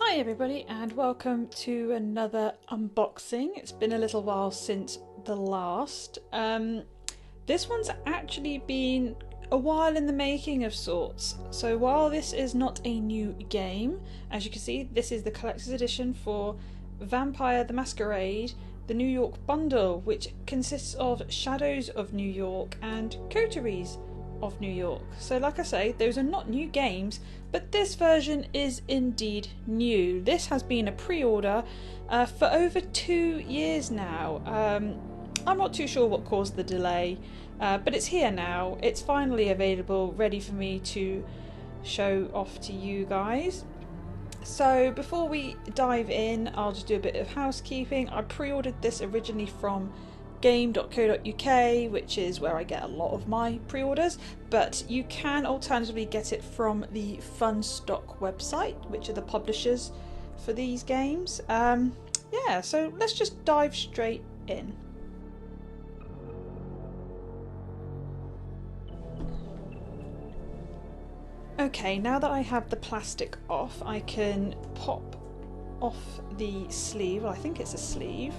Hi everybody and welcome to another unboxing. It's been a little while since the last. This one's actually been a while in the making of sorts. So while this is not a new game, as you can see, this is the collector's edition for Vampire the Masquerade, the New York bundle, which consists of Shadows of New York and Coteries of New York. So like I say, those are not new games, but this version is indeed new. This has been a pre-order for over 2 years now. I'm not too sure what caused the delay, but it's here now. It's finally available, ready for me to show off to you guys. So before we dive in, I'll just do a bit of housekeeping. I pre-ordered this originally from game.co.uk, which is where I get a lot of my pre-orders, but you can alternatively get it from the Funstock website, which are the publishers for these games. Yeah, so let's just dive straight in. Okay, now that I have the plastic off, I can pop off the sleeve. Well, I think it's a sleeve.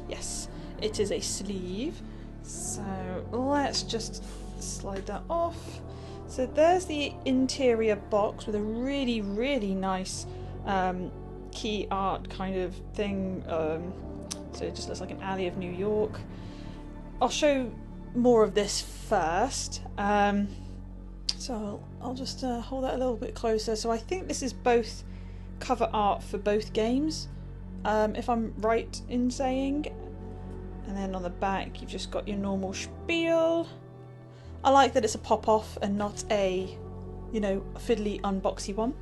Yes, it is a sleeve. So let's just slide that off. So there's the interior box with a really, really nice key art kind of thing. So it just looks like an alley of New York. I'll show more of this first. So I'll just hold that a little bit closer. So I think this is both cover art for both games, if I'm right in saying. And then on the back you've just got your normal spiel. I like that it's a pop-off and not a, you know, fiddly unboxy one.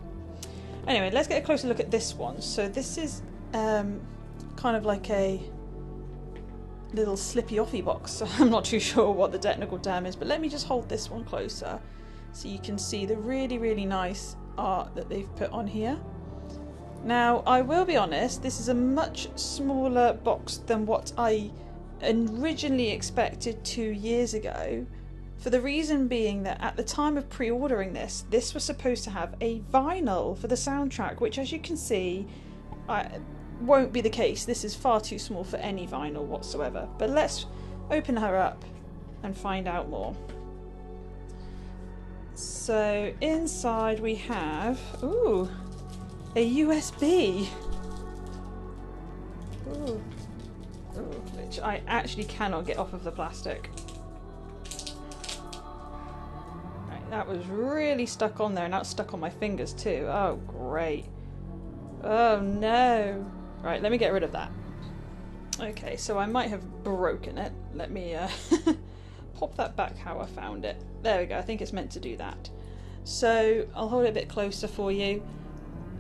Anyway, let's get a closer look at this one. So this is kind of like a little slippy offy box. So I'm not too sure what the technical term is, but let me just hold this one closer so you can see the really, really nice art that they've put on here. Now, I will be honest, this is a much smaller box than what I originally expected 2 years ago, for the reason being that at the time of pre-ordering this was supposed to have a vinyl for the soundtrack, which, as you can see, won't be the case. This is far too small for any vinyl whatsoever. But let's open her up and find out more. So inside we have, ooh, a USB. Ooh. Ooh, which I actually cannot get off of the plastic. Right, that was really stuck on there, and that's stuck on my fingers too. Oh great. Oh no. Right, let me get rid of that. Okay, so I might have broken it. Let me pop that back how I found it. There we go, I think it's meant to do that. So I'll hold it a bit closer for you.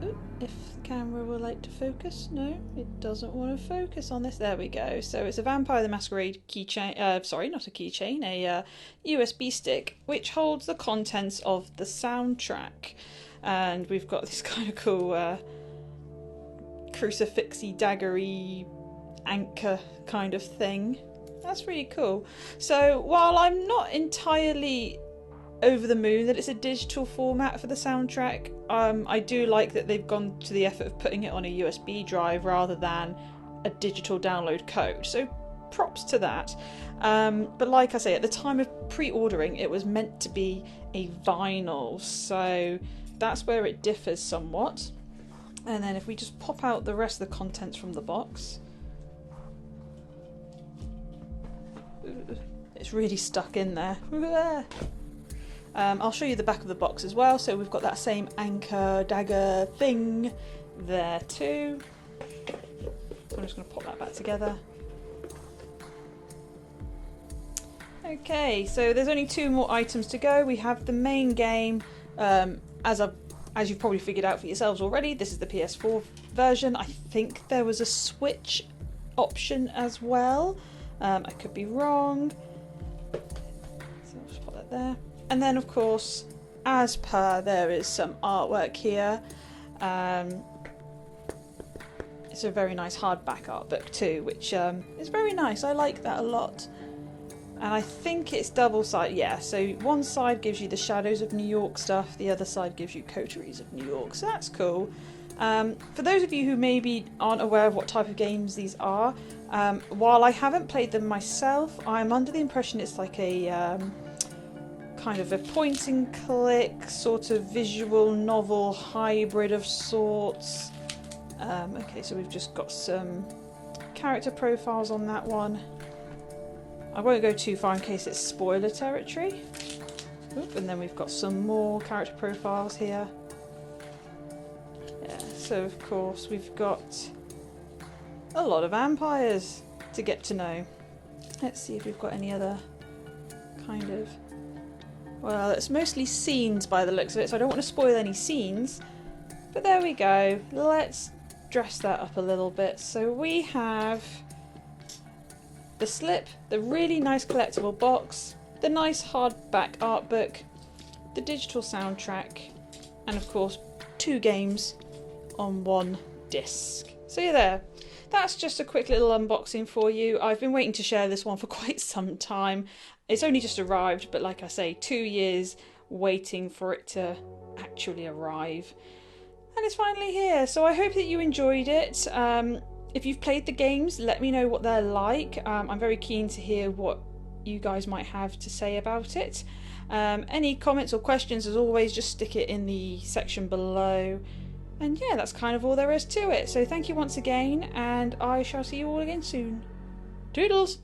Ooh, if the camera will like to focus. No, it doesn't want to focus on this. There we go. So it's a Vampire the Masquerade keychain, sorry, not a keychain, a USB stick, which holds the contents of the soundtrack. And we've got this kind of cool crucifixy, daggery anchor kind of thing. That's really cool. So while I'm not entirely over the moon that it's a digital format for the soundtrack, I do like that they've gone to the effort of putting it on a USB drive rather than a digital download code. So props to that. But like I say, at the time of pre-ordering, it was meant to be a vinyl. So that's where it differs somewhat. And then if we just pop out the rest of the contents from the box. It's really stuck in there. I'll show you the back of the box as well. So we've got that same anchor dagger thing there too. So I'm just going to pop that back together. Okay, so there's only 2 more items to go. We have the main game. As you've probably figured out for yourselves already, this is the PS4 version. I think there was a Switch option as well. I could be wrong. So I'll just put that there. And then, of course, as per, there is some artwork here. It's a very nice hardback art book too, which is very nice. I like that a lot. And I think it's double-sided, yeah. So one side gives you the Shadows of New York stuff, the other side gives you Coteries of New York. So that's cool. For those of you who maybe aren't aware of what type of games these are, while I haven't played them myself, I'm under the impression it's like a kind of a point and click sort of visual novel hybrid of sorts. Okay, so we've just got some character profiles on that one. I won't go too far in case it's spoiler territory. Oop, and then we've got some more character profiles here. Yeah, so of course we've got a lot of vampires to get to know. Let's see if we've got any other kind of... Well, it's mostly scenes by the looks of it, so I don't want to spoil any scenes. But there we go. Let's dress that up a little bit. So we have the slip, the really nice collectible box, the nice hardback art book, the digital soundtrack, and of course 2 games on 1 disc. So you're there. That's just a quick little unboxing for you. I've been waiting to share this one for quite some time. It's only just arrived, but like I say, 2 years waiting for it to actually arrive. And it's finally here, so I hope that you enjoyed it. If you've played the games, let me know what they're like. I'm very keen to hear what you guys might have to say about it. Any comments or questions, as always, just stick it in the section below. And yeah, that's kind of all there is to it. So thank you once again, and I shall see you all again soon. Toodles!